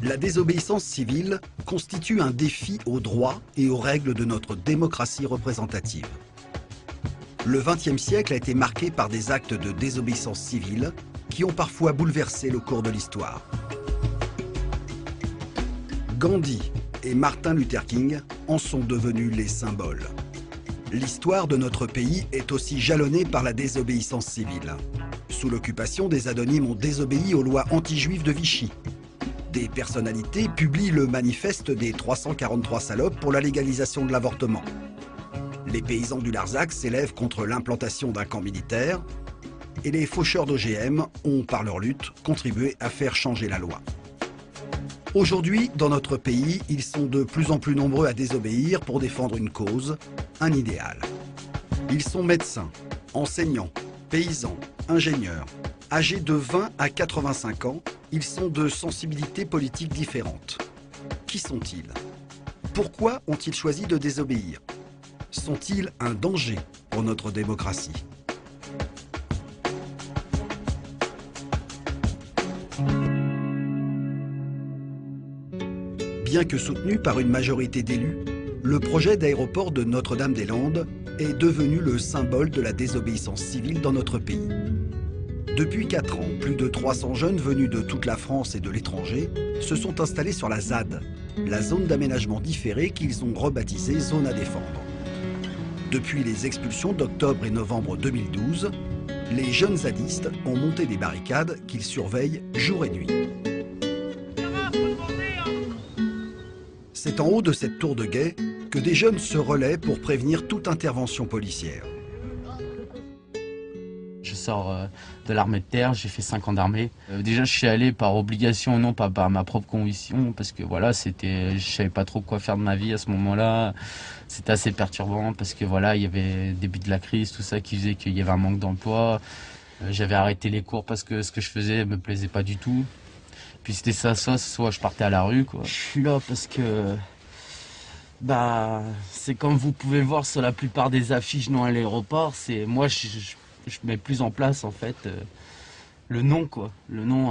La désobéissance civile constitue un défi aux droits et aux règles de notre démocratie représentative. Le XXe siècle a été marqué par des actes de désobéissance civile qui ont parfois bouleversé le cours de l'histoire. Gandhi et Martin Luther King en sont devenus les symboles. L'histoire de notre pays est aussi jalonnée par la désobéissance civile. Sous l'occupation, des anonymes ont désobéi aux lois anti-juives de Vichy. Des personnalités publient le manifeste des 343 salopes pour la légalisation de l'avortement. Les paysans du Larzac s'élèvent contre l'implantation d'un camp militaire et les faucheurs d'OGM ont, par leur lutte, contribué à faire changer la loi. Aujourd'hui, dans notre pays, ils sont de plus en plus nombreux à désobéir pour défendre une cause, un idéal. Ils sont médecins, enseignants, paysans, ingénieurs. Âgés de 20 à 85 ans, ils sont de sensibilités politiques différentes. Qui sont-ils? Pourquoi ont-ils choisi de désobéir? Sont-ils un danger pour notre démocratie? Bien que soutenu par une majorité d'élus, le projet d'aéroport de Notre-Dame-des-Landes est devenu le symbole de la désobéissance civile dans notre pays. Depuis 4 ans, plus de 300 jeunes venus de toute la France et de l'étranger se sont installés sur la ZAD, la zone d'aménagement différé qu'ils ont rebaptisée zone à défendre. Depuis les expulsions d'octobre et novembre 2012, les jeunes zadistes ont monté des barricades qu'ils surveillent jour et nuit. C'est en haut de cette tour de guet que des jeunes se relaient pour prévenir toute intervention policière. Je sors de l'armée de terre, j'ai fait 5 ans d'armée. Déjà, je suis allé par obligation, non pas par ma propre conviction, parce que voilà, je savais pas trop quoi faire de ma vie à ce moment-là. C'était assez perturbant parce que voilà, il y avait le début de la crise, tout ça qui faisait qu'il y avait un manque d'emploi. J'avais arrêté les cours parce que ce que je faisais me plaisait pas du tout. Puis c'était ça, soit je partais à la rue, quoi. Je suis là parce que c'est comme vous pouvez voir sur la plupart des affiches non à l'aéroport, c'est moi je mets plus en place en fait le nom, quoi, le nom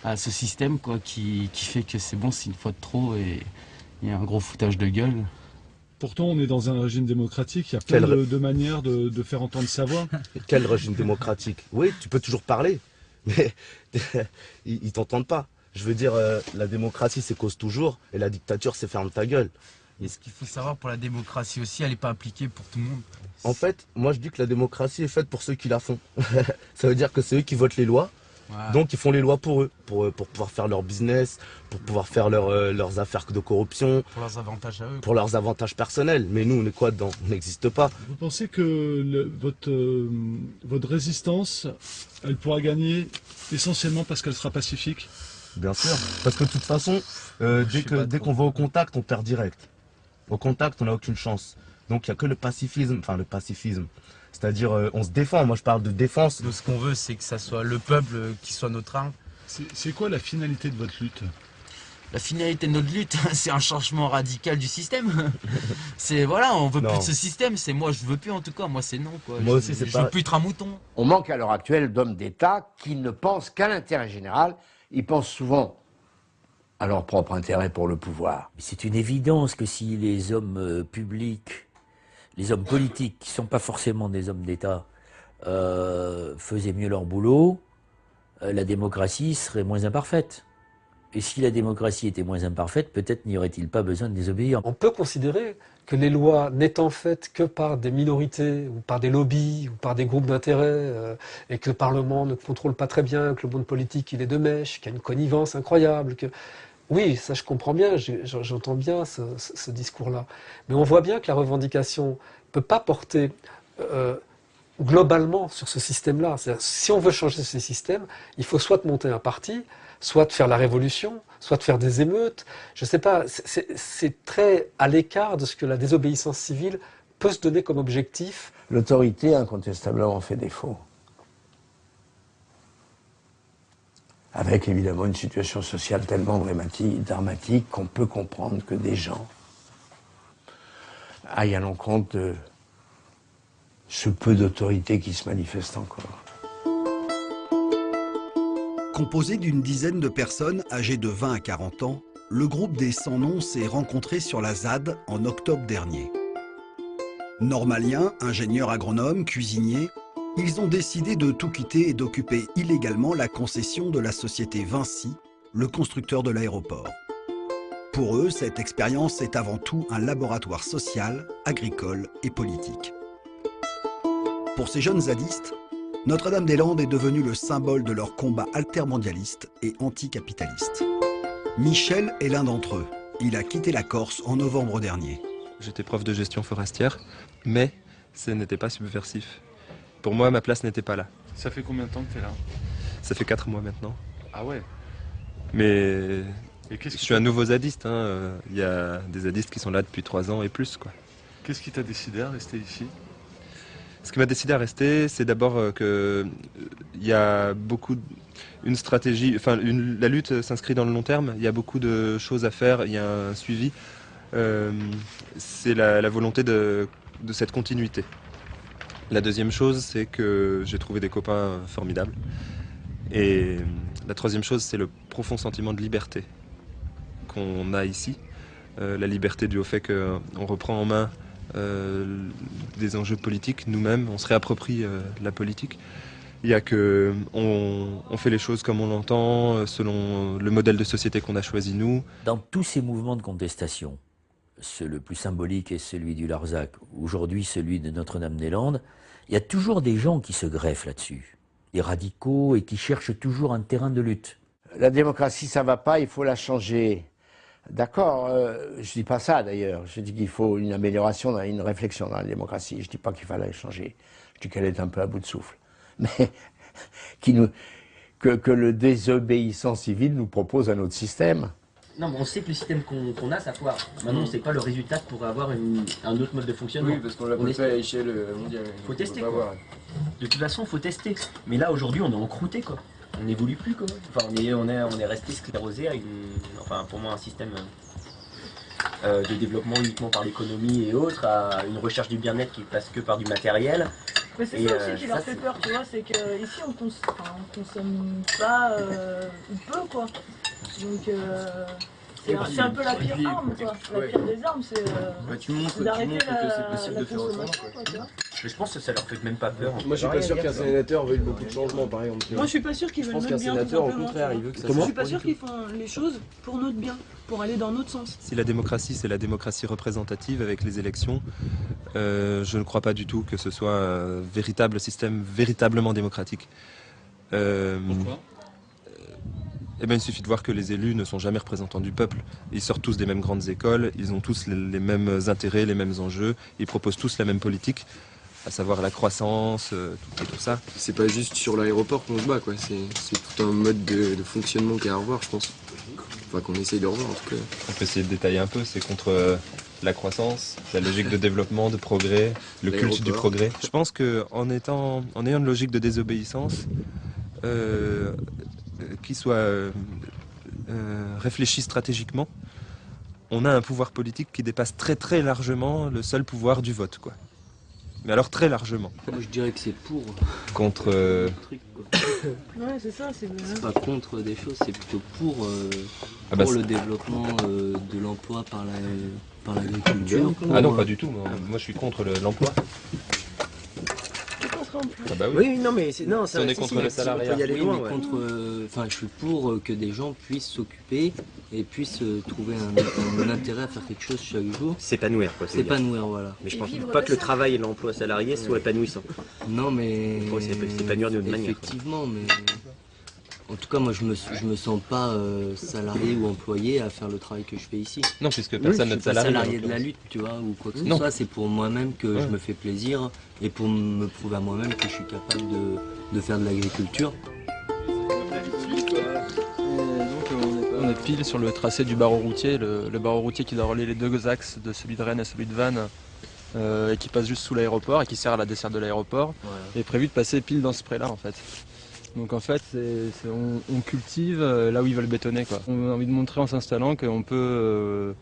à ce système, quoi, qui fait que c'est bon, c'est une fois de trop et il y a un gros foutage de gueule. Pourtant, on est dans un régime démocratique, il y a plein de manières de faire entendre sa voix. Quel régime démocratique? Oui, tu peux toujours parler, mais ils t'entendent pas. Je veux dire, la démocratie, c'est cause toujours, et la dictature, c'est ferme ta gueule. Et ce qu'il faut savoir pour la démocratie aussi, elle n'est pas appliquée pour tout le monde. En fait, moi je dis que la démocratie est faite pour ceux qui la font. Ça veut dire que c'est eux qui votent les lois, ouais. Donc ils font les lois pour eux, pour pouvoir faire leur business, pour pouvoir faire leurs affaires de corruption. Pour leurs avantages à eux. Pour leurs avantages personnels. Mais nous, on est quoi dedans? On n'existe pas. Vous pensez que votre résistance, elle pourra gagner essentiellement parce qu'elle sera pacifique? Bien sûr, parce que de toute façon, dès qu'on va au contact, on perd direct. Au contact, on n'a aucune chance. Donc il n'y a que le pacifisme, c'est-à-dire on se défend. Moi je parle de défense. Nous, ce qu'on veut, c'est que ça soit le peuple qui soit notre arme. C'est quoi la finalité de votre lutte? La finalité de notre lutte, c'est un changement radical du système. C'est voilà, on veut plus de ce système. C'est moi, je veux plus en tout cas. Moi, c'est non, quoi. Moi aussi, c'est pas. Je veux plus être un mouton. On manque à l'heure actuelle d'hommes d'État qui ne pensent qu'à l'intérêt général. Ils pensent souvent à leur propre intérêt pour le pouvoir. C'est une évidence que si les hommes publics, les hommes politiques, qui ne sont pas forcément des hommes d'État, faisaient mieux leur boulot, la démocratie serait moins imparfaite. Et si la démocratie était moins imparfaite, peut-être n'y aurait-il pas besoin de désobéir. On peut considérer que les lois n'étant faites que par des minorités, ou par des lobbies, ou par des groupes d'intérêt, et que le Parlement ne contrôle pas très bien, que le monde politique il est de mèche, qu'il y a une connivence incroyable, que... Oui, ça je comprends bien, j'entends bien ce discours-là. Mais on voit bien que la revendication ne peut pas porter globalement sur ce système-là. Si on veut changer ce système, il faut soit monter un parti, soit de faire la révolution, soit de faire des émeutes. Je ne sais pas, c'est très à l'écart de ce que la désobéissance civile peut se donner comme objectif. L'autorité incontestablement fait défaut. Avec évidemment une situation sociale tellement dramatique qu'on peut comprendre que des gens aillent à l'encontre de ce peu d'autorité qui se manifeste encore. Composé d'une dizaine de personnes âgées de 20 à 40 ans, le groupe des Sans Noms s'est rencontré sur la ZAD en octobre dernier. Normaliens, ingénieurs agronomes, cuisiniers, ils ont décidé de tout quitter et d'occuper illégalement la concession de la société Vinci, le constructeur de l'aéroport. Pour eux, cette expérience est avant tout un laboratoire social, agricole et politique. Pour ces jeunes zadistes, Notre-Dame-des-Landes est devenue le symbole de leur combat altermondialiste et anticapitaliste. Michel est l'un d'entre eux. Il a quitté la Corse en novembre dernier. J'étais prof de gestion forestière, mais ce n'était pas subversif. Pour moi, ma place n'était pas là. Ça fait combien de temps que tu es là? Ça fait 4 mois maintenant. Ah ouais. Mais Et je suis un nouveau zadiste. Il y a des zadistes qui sont là depuis 3 ans et plus, quoi. Qu'est-ce qui t'a décidé à rester ici? Ce qui m'a décidé à rester, c'est d'abord que il y a beaucoup une stratégie, la lutte s'inscrit dans le long terme. Il y a beaucoup de choses à faire. Il y a un suivi. C'est la volonté de cette continuité. La deuxième chose, c'est que j'ai trouvé des copains formidables. Et la troisième chose, c'est le profond sentiment de liberté qu'on a ici. La liberté due au fait qu'on reprend en main des enjeux politiques nous-mêmes, on se réapproprie la politique. Il y a que on fait les choses comme on l'entend, selon le modèle de société qu'on a choisi nous. Dans tous ces mouvements de contestation, le plus symbolique est celui du Larzac, aujourd'hui celui de Notre-Dame-des-Landes, il y a toujours des gens qui se greffent là-dessus, des radicaux et qui cherchent toujours un terrain de lutte. La démocratie, ça va pas, il faut la changer. D'accord, je dis pas ça d'ailleurs. Je dis qu'il faut une amélioration, une réflexion dans la démocratie. Je dis pas qu'il fallait la changer. Je dis qu'elle est un peu à bout de souffle. Mais que le désobéissant civil nous propose un autre système. Non, mais on sait que le système qu'on a, ça foire. Maintenant, on ne sait pas le résultat pour avoir un autre mode de fonctionnement. Oui, parce qu'on l'a pas fait à l'échelle mondiale. Il faut tester, quoi. De toute façon, il faut tester. Mais là, aujourd'hui, on est encrouté, quoi. On n'évolue plus, quoi. Enfin, on est resté sclérosé à pour moi, un système de développement uniquement par l'économie et autres, à une recherche du bien-être qui passe que par du matériel. Mais c'est ça aussi qui leur fait peur, tu vois, c'est qu'ici on consomme pas ou peu, quoi. Donc c'est un peu la pire arme, quoi. La pire des armes, c'est d'arrêter la consommation, quoi, tu vois. Mais je pense que ça leur fait même pas peur. Moi je suis pas sûr qu'un sénateur veuille beaucoup de changements, par exemple. Moi je suis pas sûr qu'ils veulent notre bien. Je pense qu'un sénateur, au contraire, il veut que ça. Je suis pas sûr qu'ils font les choses pour notre bien, pour aller dans notre sens. Si la démocratie, c'est la démocratie représentative avec les élections, je ne crois pas du tout que ce soit un véritable système véritablement démocratique. Pourquoi? Eh bien, il suffit de voir que les élus ne sont jamais représentants du peuple. Ils sortent tous des mêmes grandes écoles, ils ont tous les mêmes intérêts, les mêmes enjeux, ils proposent tous la même politique, à savoir la croissance, tout ça. C'est pas juste sur l'aéroport qu'on se bat, quoi. C'est tout un mode de fonctionnement qu'il y a à revoir, je pense. Enfin, qu'on essaye de revoir, en tout cas. On peut essayer de détailler un peu, c'est contre la croissance, la logique de développement, de progrès, le culte du progrès. Je pense qu'en ayant une logique de désobéissance, qui soit réfléchi stratégiquement, on a un pouvoir politique qui dépasse très très largement le seul pouvoir du vote, quoi. Mais alors très largement. Moi je dirais que c'est pour. Contre. Ouais, c'est ça, c'est pas contre des choses, c'est plutôt pour le développement de l'emploi par l'agriculture. Ah non, pas du tout. Moi je suis contre l'emploi. Ah bah oui. Non mais on est contre le salariat. Je suis pour que des gens puissent s'occuper et puissent trouver un intérêt à faire quelque chose chaque jour. S'épanouir, quoi. S'épanouir, voilà. Mais je pense pas que le travail et l'emploi salarié soient épanouissants. Non mais. Il faut s'épanouir d'une manière. Effectivement, mais. En tout cas, moi, je me sens pas salarié ou employé à faire le travail que je fais ici. Non, puisque personne n'est salarié de la lutte, tu vois, ou quoi que ce soit. C'est pour moi-même que je me fais plaisir et pour me prouver à moi-même que je suis capable de faire de l'agriculture. On est pile sur le tracé du barreau routier, le barreau routier qui doit relier les deux axes de celui de Rennes et celui de Vannes. Et qui passe juste sous l'aéroport et qui sert à la desserte de l'aéroport. Ouais. Est prévu de passer pile dans ce pré-là, en fait. Donc en fait, on cultive là où ils veulent bétonner, quoi. On a envie de montrer en s'installant qu'on peut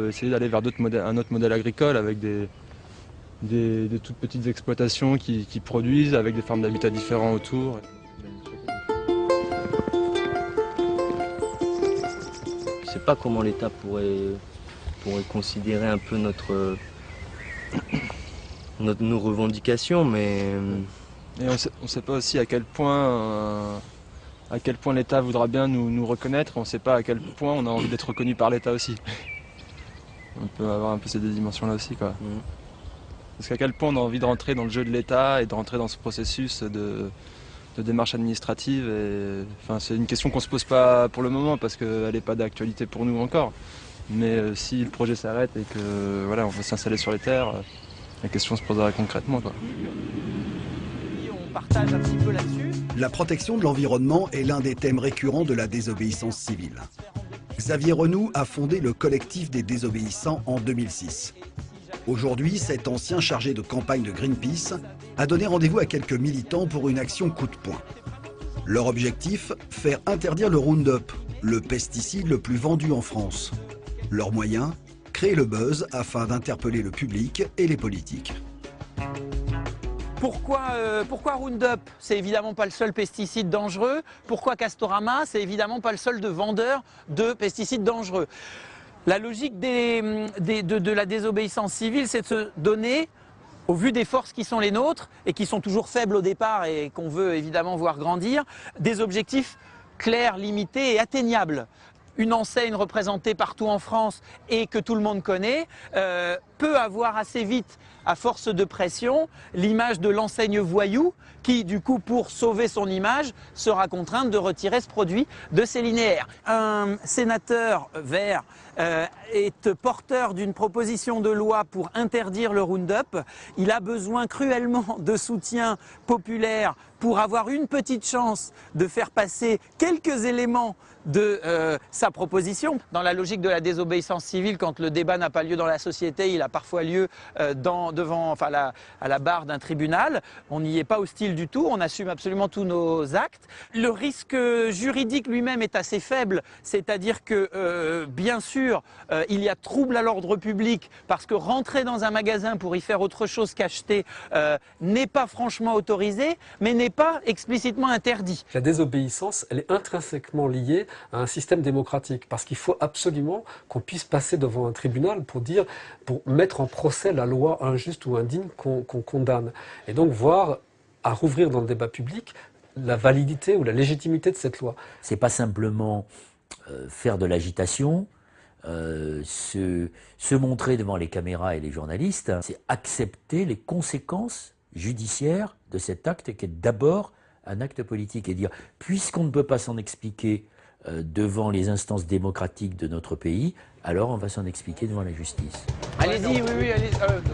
essayer d'aller vers un autre modèle agricole avec des toutes petites exploitations qui produisent avec des formes d'habitat différents autour. pas comment l'État pourrait considérer un peu nos revendications, mais... Et on ne sait pas aussi à quel point l'État voudra bien nous reconnaître, on ne sait pas à quel point on a envie d'être reconnu par l'État aussi. On peut avoir un peu ces deux dimensions-là aussi, quoi. Parce qu'à quel point on a envie de rentrer dans le jeu de l'État et de rentrer dans ce processus de démarche administrative. Enfin, c'est une question qu'on ne se pose pas pour le moment parce qu'elle n'est pas d'actualité pour nous encore. Mais si le projet s'arrête et que voilà, on veut s'installer sur les terres, la question se posera concrètement, quoi. On partage un petit peu là-dessus. La protection de l'environnement est l'un des thèmes récurrents de la désobéissance civile. Xavier Renoux a fondé le collectif des désobéissants en 2006. Aujourd'hui, cet ancien chargé de campagne de Greenpeace a donné rendez-vous à quelques militants pour une action coup de poing. Leur objectif, faire interdire le Roundup, le pesticide le plus vendu en France. Leur moyen, créer le buzz afin d'interpeller le public et les politiques. Pourquoi Roundup? C'est évidemment pas le seul pesticide dangereux. Pourquoi Castorama? C'est évidemment pas le seul vendeur de pesticides dangereux. La logique de la désobéissance civile, c'est de se donner, au vu des forces qui sont les nôtres et qui sont toujours faibles au départ et qu'on veut évidemment voir grandir, des objectifs clairs, limités et atteignables. Une enseigne représentée partout en France et que tout le monde connaît peut avoir assez vite, à force de pression, l'image de l'enseigne voyou qui, du coup, pour sauver son image, sera contrainte de retirer ce produit de ses linéaires. Un sénateur vert est porteur d'une proposition de loi pour interdire le Roundup. Il a besoin cruellement de soutien populaire pour avoir une petite chance de faire passer quelques éléments de sa proposition. Dans la logique de la désobéissance civile, quand le débat n'a pas lieu dans la société, il a parfois lieu à la barre d'un tribunal. On n'y est pas hostile du tout, on assume absolument tous nos actes. Le risque juridique lui-même est assez faible, c'est-à-dire que bien sûr, il y a trouble à l'ordre public parce que rentrer dans un magasin pour y faire autre chose qu'acheter n'est pas franchement autorisé, mais n'est pas explicitement interdit. La désobéissance, elle est intrinsèquement liée à un système démocratique, parce qu'il faut absolument qu'on puisse passer devant un tribunal pour mettre en procès la loi injuste ou indigne qu'on condamne. Et donc voir à rouvrir dans le débat public la validité ou la légitimité de cette loi. C'est pas simplement faire de l'agitation, se montrer devant les caméras et les journalistes, c'est accepter les conséquences judiciaires de cet acte qui est d'abord un acte politique et dire, puisqu'on ne peut pas s'en expliquer devant les instances démocratiques de notre pays, alors on va s'en expliquer devant la justice. Allez-y, oui, allez-y.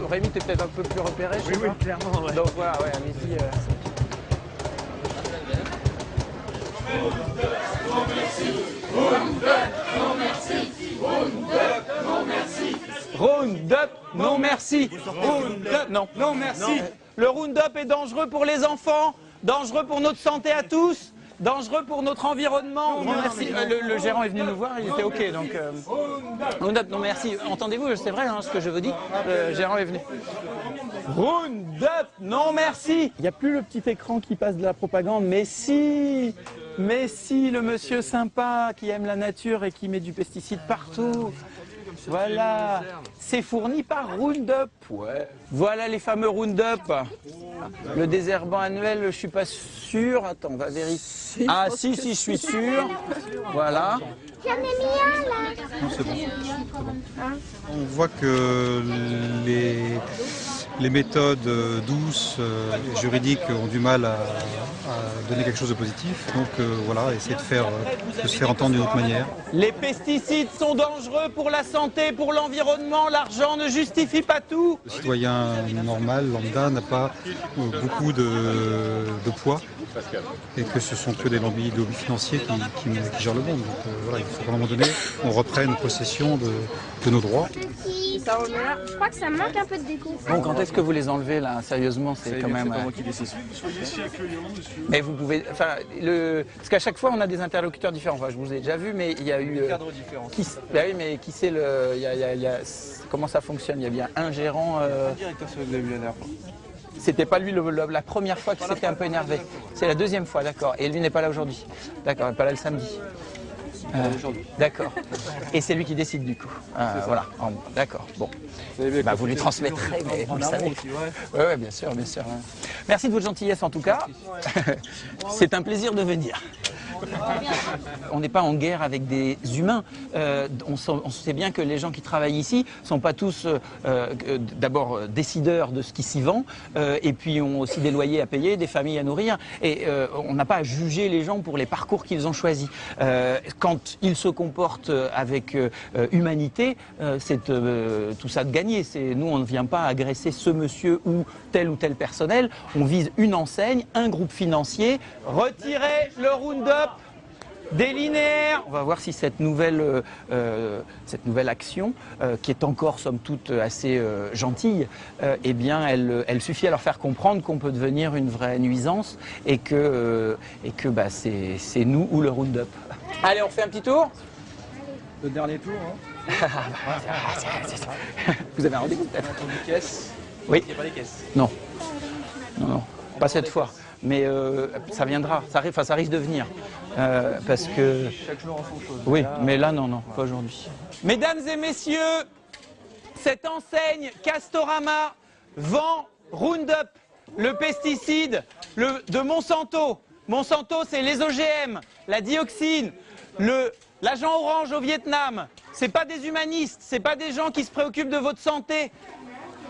Rémi, t'es peut-être un peu plus repéré, je sais pas. Oui, clairement, ouais. Donc voilà, ouais, allez-y. Roundup, non merci. Roundup, non. Non merci. Le Roundup est dangereux pour les enfants, dangereux pour notre santé à tous, dangereux pour notre environnement. Non, merci. Le gérant est venu nous voir, il était OK. Donc, Roundup, non merci. Entendez-vous, c'est vrai ce que je vous dis. Le gérant est venu. Roundup, non merci. Il n'y a plus le petit écran qui passe de la propagande, mais si, le monsieur sympa qui aime la nature et qui met du pesticide partout. Voilà, c'est fourni par Roundup. Ouais. Voilà les fameux Roundup. Le désherbant annuel, je suis pas sûr. Attends, on va vérifier. Ah si, je suis sûr. Voilà. J'en ai mis un là. Non, c'est bon. On voit que les méthodes douces et juridiques ont du mal à donner quelque chose de positif. Donc voilà, essayer de se faire entendre d'une autre manière. Les pesticides sont dangereux pour la santé, pour l'environnement. L'argent ne justifie pas tout. Le citoyen normal, lambda, n'a pas beaucoup de poids et que ce sont que des lobbies financiers qui gèrent le monde. Donc voilà, il faut qu'à un moment donné, on reprenne possession de nos droits. Je crois que ça manque un peu de déco. Bon, quand est-ce que vous les enlevez là? Sérieusement, c'est quand même. Pas moi qui décide. Soyez si accueillants, monsieur. Mais vous pouvez. Enfin, parce qu'à chaque fois, on a des interlocuteurs différents. Enfin, je vous ai déjà vu, mais il y a eu. Cadre différent. Bah oui, mais qui c'est le. Comment ça fonctionne? Il y a bien un gérant. Un directeur sur le millionnaire. C'était pas lui la première fois qu'il s'était un peu énervé. C'est la deuxième fois, d'accord. Et lui n'est pas là aujourd'hui. D'accord, il n'est pas là le samedi. D'accord. Et c'est lui qui décide du coup. Voilà. D'accord. Bon. Bah, vous lui transmettrez, mais vous le savez. Oui, bien sûr, bien sûr. Merci de votre gentillesse en tout cas. C'est un plaisir de venir. On n'est pas en guerre avec des humains. On sait bien que les gens qui travaillent ici ne sont pas tous d'abord décideurs de ce qui s'y vend, et puis ont aussi des loyers à payer, des familles à nourrir. Et on n'a pas à juger les gens pour les parcours qu'ils ont choisis. Quand ils se comportent avec humanité, c'est tout ça de gagner. Nous, on ne vient pas agresser ce monsieur ou tel personnel. On vise une enseigne, un groupe financier. Retirez le Roundup des linéaires. On va voir si cette nouvelle action, qui est encore somme toute assez gentille, eh bien elle suffit à leur faire comprendre qu'on peut devenir une vraie nuisance et que bah, c'est nous ou le Roundup. Allez, on fait un petit tour. Le dernier tour, hein. Vous avez un rendez-vous peut-être? Des caisses? Oui. Il n'y a pas des caisses? Non. Non, pas cette fois. Mais ça viendra, ça risque de venir. Parce que... Chaque jour en son chose. Oui, mais là, non, pas aujourd'hui. Mesdames et messieurs, cette enseigne Castorama vend Roundup, le pesticide de Monsanto. Monsanto, c'est les OGM, la dioxine, l'agent orange au Vietnam. C'est pas des humanistes, c'est pas des gens qui se préoccupent de votre santé.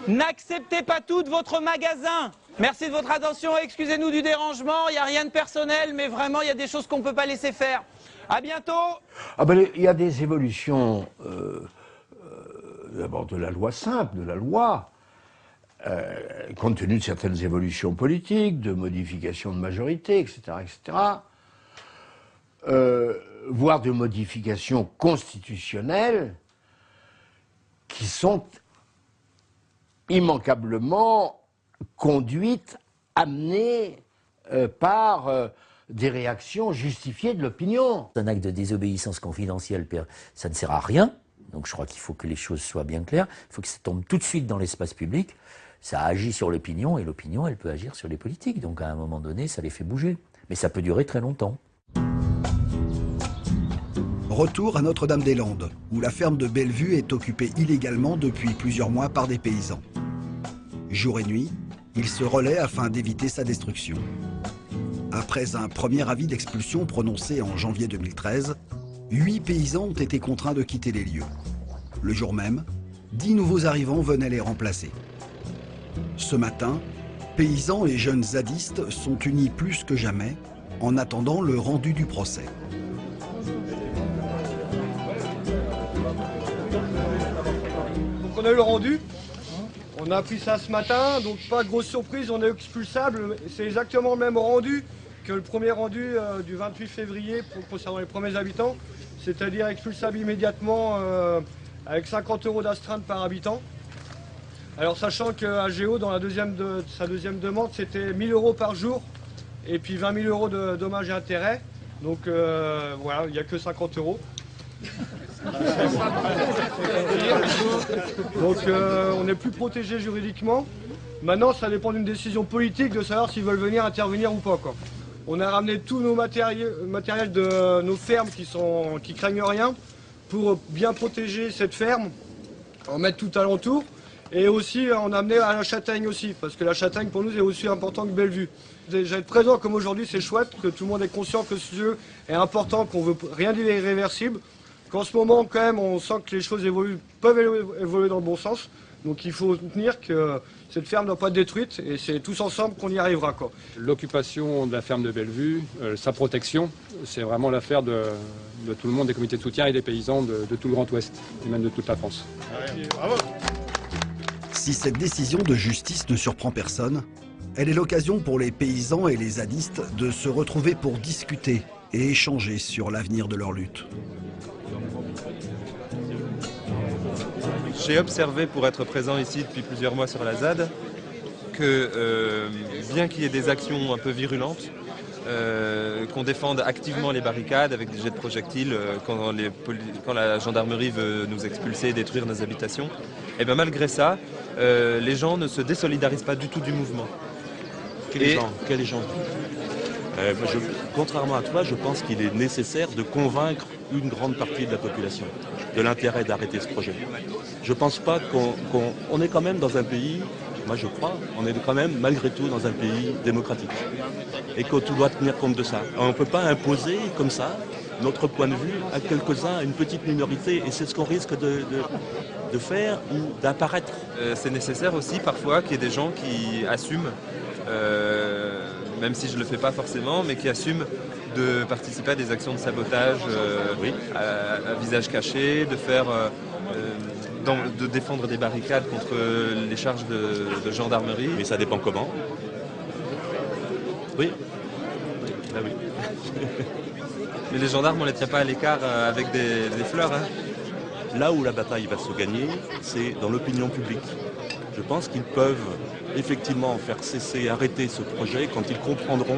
N'acceptez pas tout de votre magasin. Merci de votre attention, excusez-nous du dérangement, il n'y a rien de personnel, mais vraiment il y a des choses qu'on ne peut pas laisser faire. À bientôt. Il y a des évolutions, d'abord de la loi simple, de la loi, compte tenu de certaines évolutions politiques, de modifications de majorité, etc., voire de modifications constitutionnelles qui sont immanquablement conduite, amenée par des réactions justifiées de l'opinion. Un acte de désobéissance confidentielle, ça ne sert à rien. Donc je crois qu'il faut que les choses soient bien claires. Il faut que ça tombe tout de suite dans l'espace public. Ça agit sur l'opinion et l'opinion, elle peut agir sur les politiques. Donc à un moment donné, ça les fait bouger. Mais ça peut durer très longtemps. Retour à Notre-Dame-des-Landes, où la ferme de Bellevue est occupée illégalement depuis plusieurs mois par des paysans. Jour et nuit, ils se relaient afin d'éviter sa destruction. Après un premier avis d'expulsion prononcé en janvier 2013, 8 paysans ont été contraints de quitter les lieux. Le jour même, 10 nouveaux arrivants venaient les remplacer. Ce matin, paysans et jeunes zadistes sont unis plus que jamais en attendant le rendu du procès. Donc on a eu le rendu. On a appris ça ce matin, donc pas de grosse surprise, on est expulsable. C'est exactement le même rendu que le premier rendu du 28 février concernant les premiers habitants, c'est-à-dire expulsable immédiatement avec 50 € d'astreinte par habitant. Alors sachant qu'à Géo, dans sa deuxième demande, c'était 1 000 € par jour et puis 20 000 € de dommages et intérêts. Donc voilà, il n'y a que 50 €. Donc on n'est plus protégé juridiquement. Maintenant, ça dépend d'une décision politique de savoir s'ils veulent venir intervenir ou pas, quoi. On a ramené tous nos matériels de nos fermes qui craignent rien pour bien protéger cette ferme, en mettre tout alentour. Et aussi, on a amené à la châtaigne aussi, parce que la châtaigne pour nous est aussi important que Bellevue. Déjà être présent comme aujourd'hui, c'est chouette, que tout le monde est conscient que ce jeu est important, qu'on veut rien d'irréversible. Qu'en ce moment, quand même, on sent que les choses peuvent évoluer dans le bon sens. Donc il faut tenir que cette ferme ne doit pas être détruite et c'est tous ensemble qu'on y arrivera, quoi. L'occupation de la ferme de Bellevue, sa protection, c'est vraiment l'affaire de tout le monde, des comités de soutien et des paysans de tout le Grand Ouest, et même de toute la France. Bravo. Si cette décision de justice ne surprend personne, elle est l'occasion pour les paysans et les zadistes de se retrouver pour discuter et échanger sur l'avenir de leur lutte. J'ai observé, pour être présent ici depuis plusieurs mois sur la ZAD, que bien qu'il y ait des actions un peu virulentes, qu'on défende activement les barricades avec des jets de projectiles quand la gendarmerie veut nous expulser et détruire nos habitations, et bien malgré ça, les gens ne se désolidarisent pas du tout du mouvement. Quels gens Contrairement à toi, je pense qu'il est nécessaire de convaincre une grande partie de la population de l'intérêt d'arrêter ce projet. Je ne pense pas qu'on est quand même dans un pays, moi je crois, on est quand même malgré tout dans un pays démocratique. Et qu'on doit tenir compte de ça. On ne peut pas imposer comme ça notre point de vue à quelques-uns, à une petite minorité, et c'est ce qu'on risque de faire ou d'apparaître. C'est nécessaire aussi parfois qu'il y ait des gens qui assument, même si je ne le fais pas forcément, mais qui assument de participer à des actions de sabotage à visage caché, de défendre des barricades contre les charges de gendarmerie. Mais ça dépend comment. Oui. Ah oui. Mais les gendarmes, on ne les tient pas à l'écart avec des fleurs. Hein. Là où la bataille va se gagner, c'est dans l'opinion publique. Je pense qu'ils peuvent effectivement faire cesser, arrêter ce projet quand ils comprendront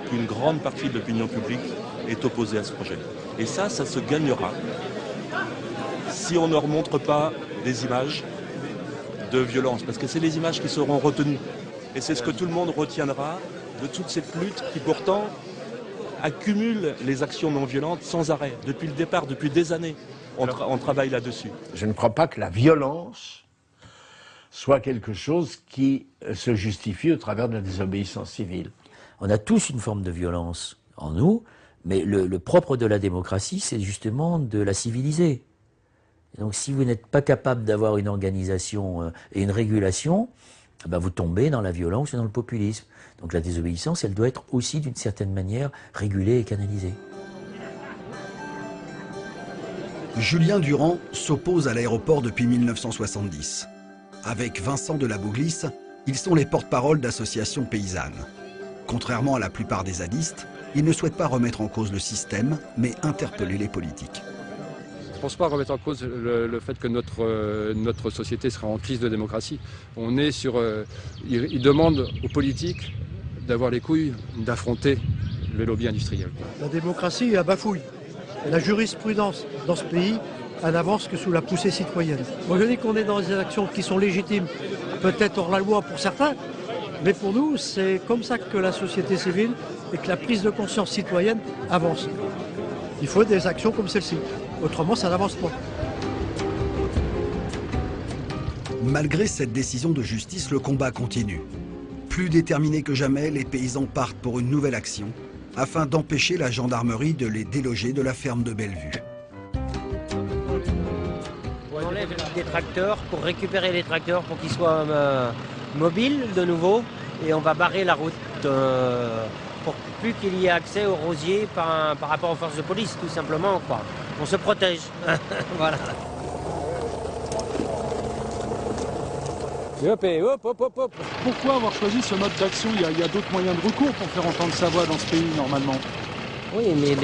qu'une grande partie de l'opinion publique est opposée à ce projet. Et ça se gagnera si on ne leur montre pas des images de violence, parce que c'est les images qui seront retenues. Et c'est ce que tout le monde retiendra de toute cette lutte qui pourtant accumule les actions non violentes sans arrêt, depuis le départ, depuis des années. On travaille là-dessus. Je ne crois pas que la violence soit quelque chose qui se justifie au travers de la désobéissance civile. On a tous une forme de violence en nous, mais le propre de la démocratie, c'est justement de la civiliser. Et donc si vous n'êtes pas capable d'avoir une organisation et une régulation, ben vous tombez dans la violence et dans le populisme. Donc la désobéissance, elle doit être aussi d'une certaine manière régulée et canalisée. Julien Durand s'oppose à l'aéroport depuis 1970. Avec Vincent de la Bouglisse, ils sont les porte-parole d'associations paysannes. Contrairement à la plupart des zadistes, ils ne souhaitent pas remettre en cause le système, mais interpeller les politiques. Je ne pense pas remettre en cause le fait que notre société sera en crise de démocratie. On est sur... ils demandent aux politiques d'avoir les couilles d'affronter le lobby industriel. La démocratie est à bafouille. La jurisprudence dans ce pays, elle n'avance que sous la poussée citoyenne. Moi je dis qu'on est dans des actions qui sont légitimes, peut-être hors la loi pour certains, mais pour nous c'est comme ça que la société civile et que la prise de conscience citoyenne avance. Il faut des actions comme celle-ci, autrement ça n'avance pas. Malgré cette décision de justice, le combat continue. Plus déterminés que jamais, les paysans partent pour une nouvelle action, afin d'empêcher la gendarmerie de les déloger de la ferme de Bellevue. On enlève des tracteurs pour récupérer les tracteurs pour qu'ils soient mobiles de nouveau, et on va barrer la route pour plus qu'il y ait accès aux rosiers par rapport aux forces de police, tout simplement, quoi. On se protège. Voilà. Et hop, hop, hop, hop. Pourquoi avoir choisi ce mode d'action? Il y a d'autres moyens de recours pour faire entendre sa voix dans ce pays, normalement. Oui, mais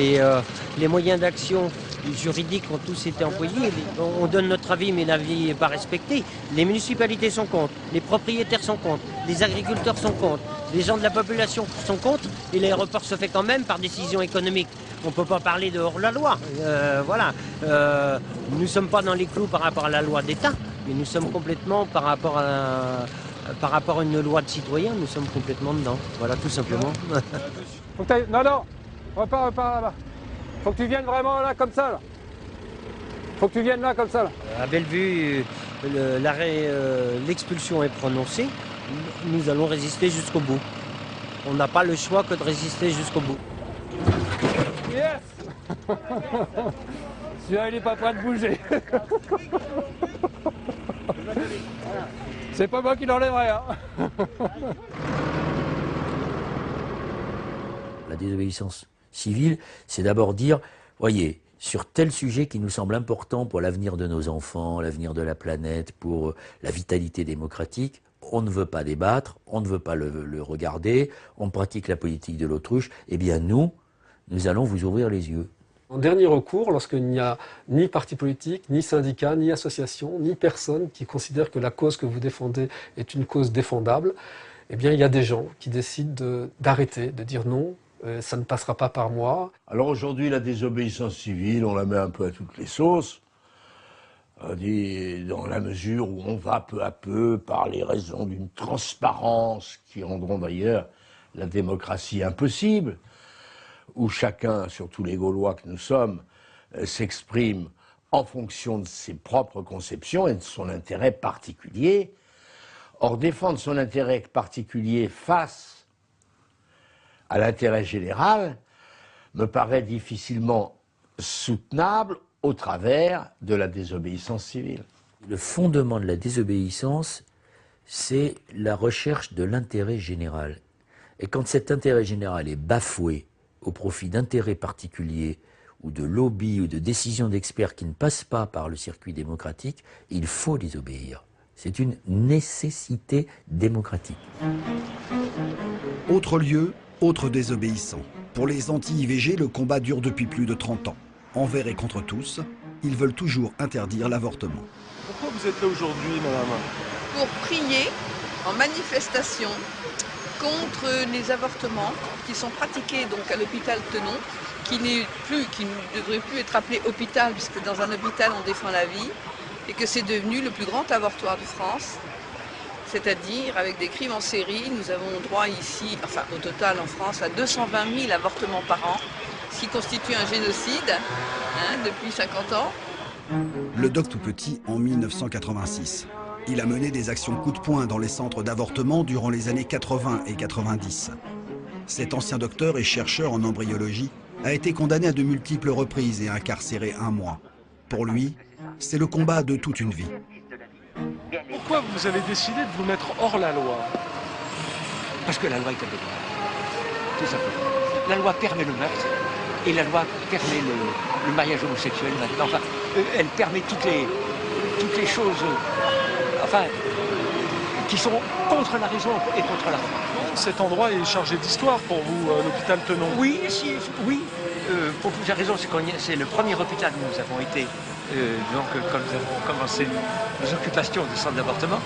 les moyens d'action juridiques ont tous été employés. On donne notre avis, mais l'avis n'est pas respecté. Les municipalités sont contre, les propriétaires sont contre, les agriculteurs sont contre, les gens de la population sont contre, et l'aéroport se fait quand même par décision économique. On ne peut pas parler de hors-la-loi. Voilà. Nous ne sommes pas dans les clous par rapport à la loi d'État, mais nous sommes complètement par rapport à une loi de citoyen, nous sommes complètement dedans. Voilà, tout simplement. Faut que non, non, repars là-bas. Faut que tu viennes vraiment là, comme ça. Là. Faut que tu viennes là, comme ça. Là. À Bellevue, l'expulsion est prononcée. Nous allons résister jusqu'au bout. On n'a pas le choix que de résister jusqu'au bout. Yes. Celui-là, il n'est pas prêt de bouger. C'est pas moi qui l'enlèverai. Hein. La désobéissance civile, c'est d'abord dire, voyez, sur tel sujet qui nous semble important pour l'avenir de nos enfants, l'avenir de la planète, pour la vitalité démocratique, on ne veut pas débattre, on ne veut pas le regarder, on pratique la politique de l'autruche, eh bien nous allons vous ouvrir les yeux. En dernier recours, lorsqu'il n'y a ni parti politique, ni syndicat, ni association, ni personne qui considère que la cause que vous défendez est une cause défendable, eh bien il y a des gens qui décident d'arrêter, de dire non, ça ne passera pas par moi. Alors aujourd'hui, la désobéissance civile, on la met un peu à toutes les sauces, dans la mesure où on va peu à peu, par les raisons d'une transparence qui rendront d'ailleurs la démocratie impossible, où chacun, surtout les Gaulois que nous sommes, s'exprime en fonction de ses propres conceptions et de son intérêt particulier. Or, défendre son intérêt particulier face à l'intérêt général me paraît difficilement soutenable au travers de la désobéissance civile. Le fondement de la désobéissance, c'est la recherche de l'intérêt général. Et quand cet intérêt général est bafoué au profit d'intérêts particuliers ou de lobbies ou de décisions d'experts qui ne passent pas par le circuit démocratique, il faut désobéir. C'est une nécessité démocratique. Autre lieu, autre désobéissant. Pour les anti-IVG, le combat dure depuis plus de 30 ans. Envers et contre tous, ils veulent toujours interdire l'avortement. Pourquoi vous êtes là aujourd'hui, madame? Pour prier en manifestation contre les avortements qui sont pratiqués donc à l'hôpital Tenon, qui ne devrait plus être appelé hôpital, puisque dans un hôpital on défend la vie, et que c'est devenu le plus grand avortoir de France, c'est-à-dire avec des crimes en série. Nous avons droit ici, enfin au total en France, à 220 000 avortements par an, ce qui constitue un génocide depuis 50 ans. Le doc tout petit en 1986. Il a mené des actions coup de poing dans les centres d'avortement durant les années 80 et 90. Cet ancien docteur et chercheur en embryologie a été condamné à de multiples reprises et incarcéré 1 mois. Pour lui, c'est le combat de toute une vie. Pourquoi vous avez décidé de vous mettre hors la loi? Parce que la loi est aboliée. Tout simplement. La loi permet le meurtre et la loi permet le mariage homosexuel maintenant. Enfin, elle permet toutes les choses qui sont contre la raison et contre la foi. Cet endroit est chargé d'histoire pour vous, l'hôpital Tenon. Oui, oui. Pour plusieurs raisons. C'est le premier hôpital où nous avons été, quand nous avons commencé nos occupations du centre d'avortement.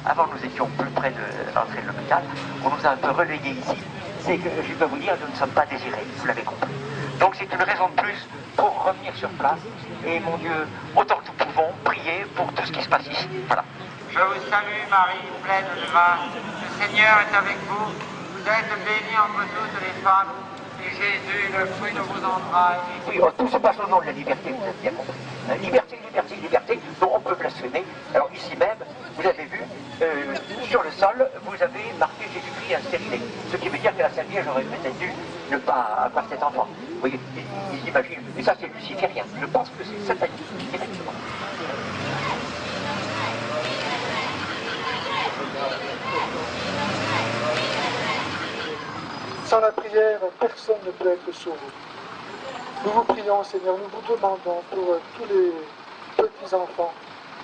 Avant, nous étions plus près de l'entrée de l'hôpital. On nous a un peu relayés ici. C'est que, je peux vous dire, nous ne sommes pas désirés, vous l'avez compris. Donc c'est une raison de plus pour revenir sur place. Et mon Dieu, autant que nous pouvons, prier pour tout ce qui se passe ici. Voilà. Je vous salue Marie, pleine de grâce. Le Seigneur est avec vous. Vous êtes bénie entre toutes les femmes. Et Jésus, le fruit de vos entrailles. Oui, tout se passe au nom de la liberté, vous avez bien compris. Liberté, liberté, liberté, dont on peut blasphémer. Alors ici même, vous avez vu, sur le sol, vous avez marqué Jésus-Christ instérilé. Ce qui veut dire que la Sainte Vierge aurait peut-être dû ne pas avoir cet enfant. Vous voyez, ils imaginent. Et ça, c'est luciférien. Je pense que c'est satanique, directement. Sans la prière, personne ne peut être sauvé. Nous vous prions, Seigneur, nous vous demandons pour tous les petits-enfants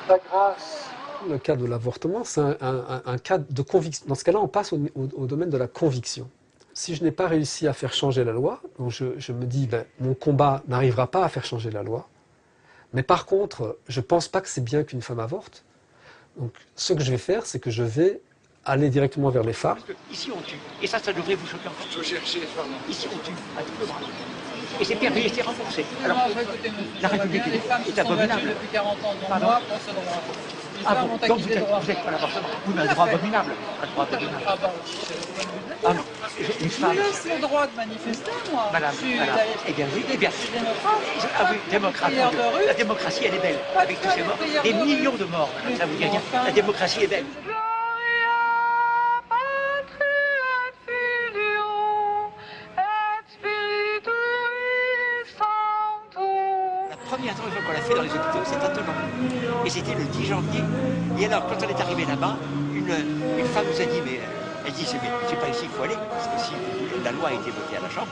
la grâce. Le cas de l'avortement, c'est un cas de conviction. Dans ce cas-là, on passe au domaine de la conviction. Si je n'ai pas réussi à faire changer la loi, donc je me dis, mon combat n'arrivera pas à faire changer la loi, mais par contre, je ne pense pas que c'est bien qu'une femme avorte. Donc, ce que je vais faire, c'est que je vais aller directement vers les femmes. Parce que ici on tue, et ça devrait vous choquer encore. Ici on tue à tout le bras. Et c'est permis, et c'est remboursé. Alors, la République est abominable. Depuis 40 ans, donc moi, pour ce droit. Ah bon, donc vous êtes pas l'avortement. Oui, mais un droit abominable. Un droit abominable. Ah non, une femme... Je laisse le droit de manifester, moi. Madame, eh bien oui, eh bien... Je suis démocrate. Ah oui, démocrate. La démocratie, elle est belle. Avec tous ces morts, des millions de morts. Ça vous dit rien. La démocratie est belle. La première intervention qu'on a fait dans les hôpitaux, c'était à Tenon. Et c'était le 10 janvier. Et alors, quand on est arrivé là-bas, une femme nous a dit, mais elle dit, c'est pas ici qu'il faut aller, parce que si la loi a été votée à la Chambre,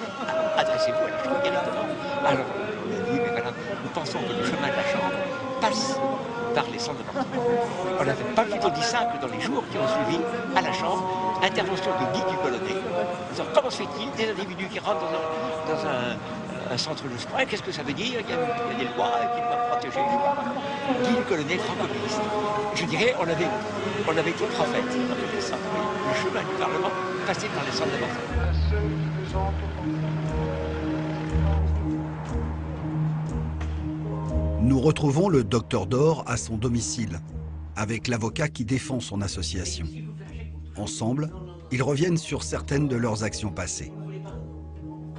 adressez-vous à la Chambre directement. Alors, on a dit, mais voilà, nous pensons que le chemin de la Chambre passe par les centres d'avortement. On n'avait pas plutôt dit ça que dans les jours qui ont suivi à la Chambre, intervention de Guy Ducolonnet. Comment se fait-il des individus qui rentrent dans un centre de soins, qu'est-ce que ça veut dire? Il y a des lois qui doivent protéger. Guy Ducolonnet, franco-communiste. Je dirais, on avait été prophète dans le centre. Le chemin du Parlement passait par les centres d'avortement. Nous retrouvons le docteur Dor à son domicile, avec l'avocat qui défend son association. Ensemble, ils reviennent sur certaines de leurs actions passées.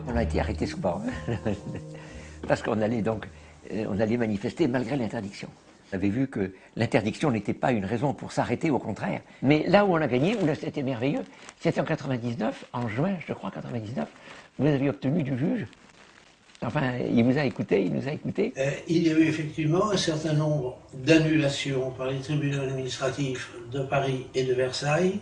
On a été arrêtés souvent, parce qu'on allait donc, on allait manifester malgré l'interdiction. On avait vu que l'interdiction n'était pas une raison pour s'arrêter, au contraire. Mais là où on a gagné, où c'était merveilleux, c'était en 99, en juin, je crois, 99, vous avez obtenu du juge. Enfin, il vous a écouté, il nous a écoutés. Il y a eu effectivement un certain nombre d'annulations par les tribunaux administratifs de Paris et de Versailles,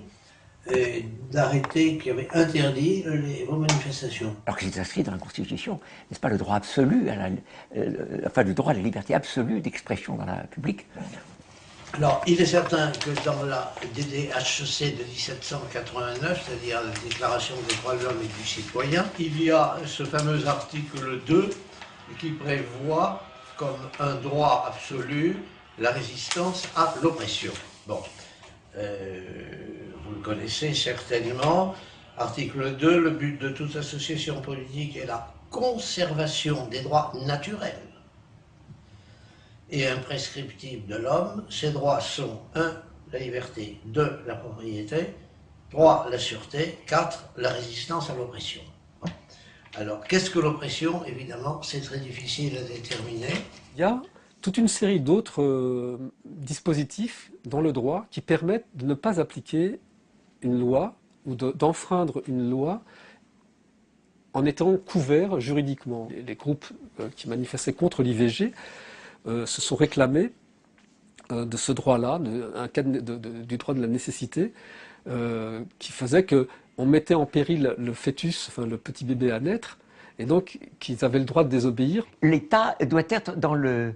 d'arrêtés qui avaient interdit vos manifestations. Alors que c'est inscrit dans la Constitution, n'est-ce pas, le droit absolu, enfin le droit à la liberté absolue d'expression dans la publique. Alors, il est certain que dans la DDHC de 1789, c'est-à-dire la Déclaration des droits de l'homme et du citoyen, il y a ce fameux article 2 qui prévoit comme un droit absolu la résistance à l'oppression. Bon, vous le connaissez certainement. Article 2, le but de toute association politique est la conservation des droits naturels et imprescriptibles de l'homme. Ces droits sont 1. La liberté, 2. La propriété, 3. La sûreté, 4. La résistance à l'oppression. Alors, qu'est-ce que l'oppression? Évidemment, c'est très difficile à déterminer. Il y a toute une série d'autres dispositifs dans le droit qui permettent de ne pas appliquer une loi ou d'enfreindre une loi en étant couverts juridiquement. Les groupes qui manifestaient contre l'IVG se sont réclamés de ce droit-là, du droit de la nécessité, qui faisait qu'on mettait en péril le fœtus, enfin le petit bébé à naître, et donc qu'ils avaient le droit de désobéir. L'État doit être dans le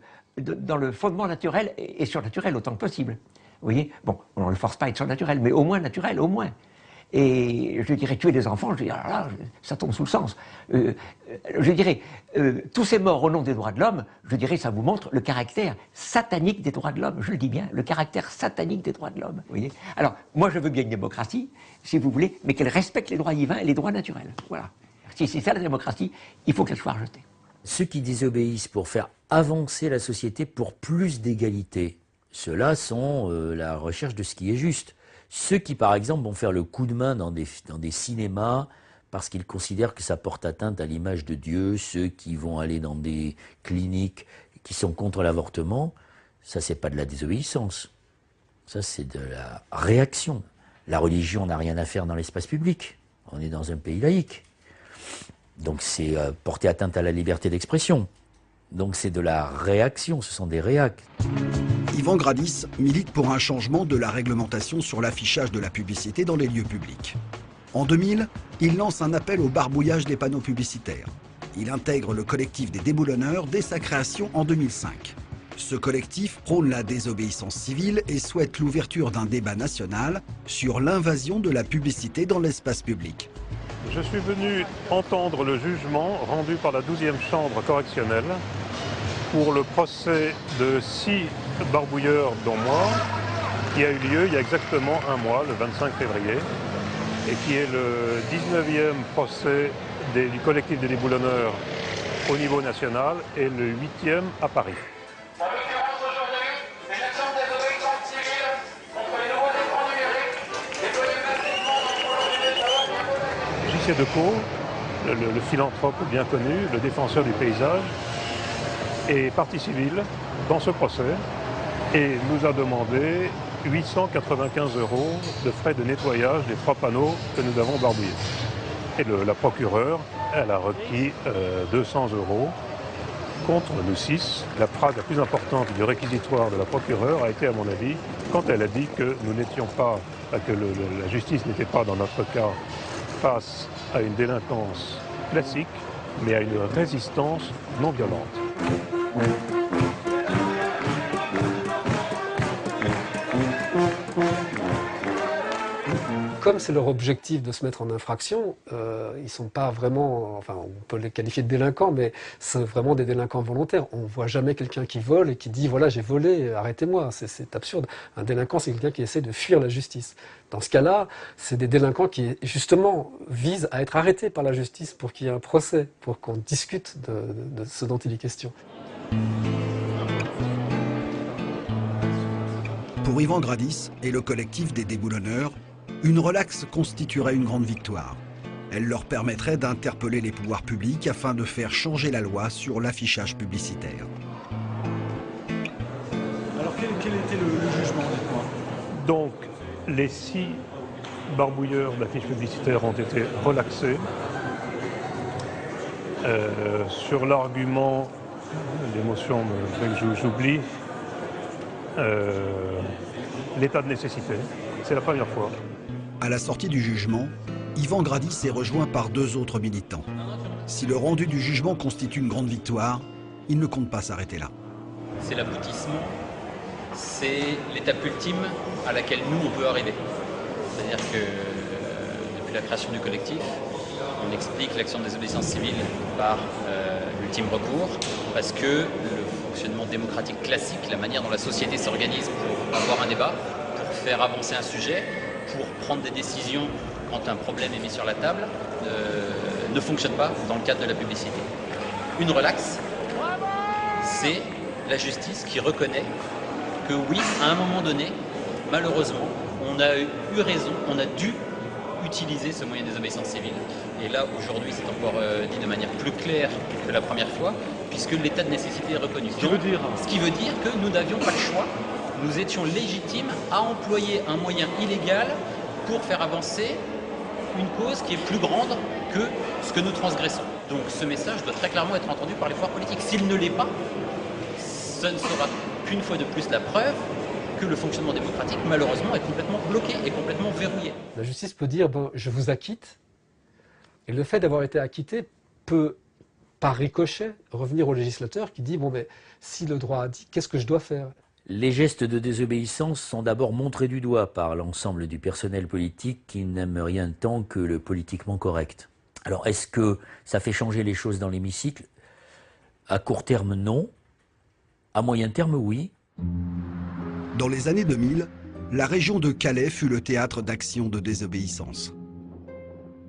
fondement naturel et surnaturel autant que possible. Vous voyez, bon, on ne le force pas à être surnaturel, mais au moins naturel, au moins. Et je dirais tuer des enfants, je dirais, alors là, ça tombe sous le sens. Je dirais, tous ces morts au nom des droits de l'homme, je dirais, ça vous montre le caractère satanique des droits de l'homme. Je le dis bien, le caractère satanique des droits de l'homme. Vous voyez. Alors, moi, je veux bien une démocratie, si vous voulez, mais qu'elle respecte les droits divins et les droits naturels. Voilà. Si c'est ça la démocratie, il faut qu'elle soit rejetée. Ceux qui désobéissent pour faire avancer la société pour plus d'égalité, ceux-là sont la recherche de ce qui est juste. Ceux qui, par exemple, vont faire le coup de main dans des cinémas parce qu'ils considèrent que ça porte atteinte à l'image de Dieu, ceux qui vont aller dans des cliniques qui sont contre l'avortement, ça, c'est pas de la désobéissance. Ça, c'est de la réaction. La religion n'a rien à faire dans l'espace public. On est dans un pays laïque. Donc, c'est porter atteinte à la liberté d'expression. Donc, c'est de la réaction, ce sont des réacs. Yvan Gradis milite pour un changement de la réglementation sur l'affichage de la publicité dans les lieux publics. En 2000, il lance un appel au barbouillage des panneaux publicitaires. Il intègre le collectif des déboulonneurs dès sa création en 2005. Ce collectif prône la désobéissance civile et souhaite l'ouverture d'un débat national sur l'invasion de la publicité dans l'espace public. Je suis venu entendre le jugement rendu par la 12e chambre correctionnelle pour le procès de 6 barbouilleurs, dont moi, qui a eu lieu il y a exactement un mois, le 25 février, et qui est le 19e procès du collectif des déboulonneurs au niveau national et le 8e à Paris. J.C. Decaux, le philanthrope bien connu, le défenseur du paysage, est partie civile dans ce procès et nous a demandé 895 € de frais de nettoyage des 3 panneaux que nous avons barbouillés. Et la procureure, elle a requis 200 € contre nous 6. La phrase la plus importante du réquisitoire de la procureure a été, à mon avis, quand elle a dit que nous n'étions pas, que la justice n'était pas, dans notre cas, face à une délinquance classique, mais à une résistance non violente. Comme c'est leur objectif de se mettre en infraction, ils ne sont pas vraiment, enfin on peut les qualifier de délinquants, mais c'est vraiment des délinquants volontaires. On ne voit jamais quelqu'un qui vole et qui dit voilà j'ai volé, arrêtez-moi, c'est absurde. Un délinquant c'est quelqu'un qui essaie de fuir la justice. Dans ce cas-là, c'est des délinquants qui justement visent à être arrêtés par la justice pour qu'il y ait un procès, pour qu'on discute de ce dont il est question. Pour Yvan Gradis et le collectif des déboulonneurs, une relaxe constituerait une grande victoire. Elle leur permettrait d'interpeller les pouvoirs publics afin de faire changer la loi sur l'affichage publicitaire. Alors quel était le jugement, dites-moi? Donc, les 6 barbouilleurs d'affiches publicitaires ont été relaxés sur l'argument, l'émotion que j'oublie, l'état de nécessité. C'est la première fois. À la sortie du jugement, Yvan Gradis est rejoint par 2 autres militants. Si le rendu du jugement constitue une grande victoire, il ne compte pas s'arrêter là. C'est l'aboutissement, c'est l'étape ultime à laquelle nous, on peut arriver. C'est-à-dire que depuis la création du collectif, on explique l'action de désobéissance civile par l'ultime recours, parce que le fonctionnement démocratique classique, la manière dont la société s'organise pour avoir un débat, pour faire avancer un sujet, pour prendre des décisions quand un problème est mis sur la table, ne fonctionne pas dans le cadre de la publicité. Une relaxe, c'est la justice qui reconnaît que oui, à un moment donné, malheureusement, on a eu raison, on a dû utiliser ce moyen de désobéissance civile. Et là, aujourd'hui, c'est encore dit de manière plus claire que la première fois, puisque l'état de nécessité est reconnu. Ce qui veut dire que nous n'avions pas le choix, nous étions légitimes à employer un moyen illégal pour faire avancer une cause qui est plus grande que ce que nous transgressons. Donc ce message doit très clairement être entendu par les pouvoirs politiques. S'il ne l'est pas, ce ne sera qu'une fois de plus la preuve que le fonctionnement démocratique, malheureusement, est complètement bloqué et complètement verrouillé. La justice peut dire, bon, je vous acquitte, et le fait d'avoir été acquitté peut, par ricochet, revenir au législateur qui dit, bon, mais si le droit a dit, qu'est-ce que je dois faire? Les gestes de désobéissance sont d'abord montrés du doigt par l'ensemble du personnel politique qui n'aime rien tant que le politiquement correct. Alors, est-ce que ça fait changer les choses dans l'hémicycle? À court terme, non. À moyen terme, oui. Dans les années 2000, la région de Calais fut le théâtre d'actions de désobéissance.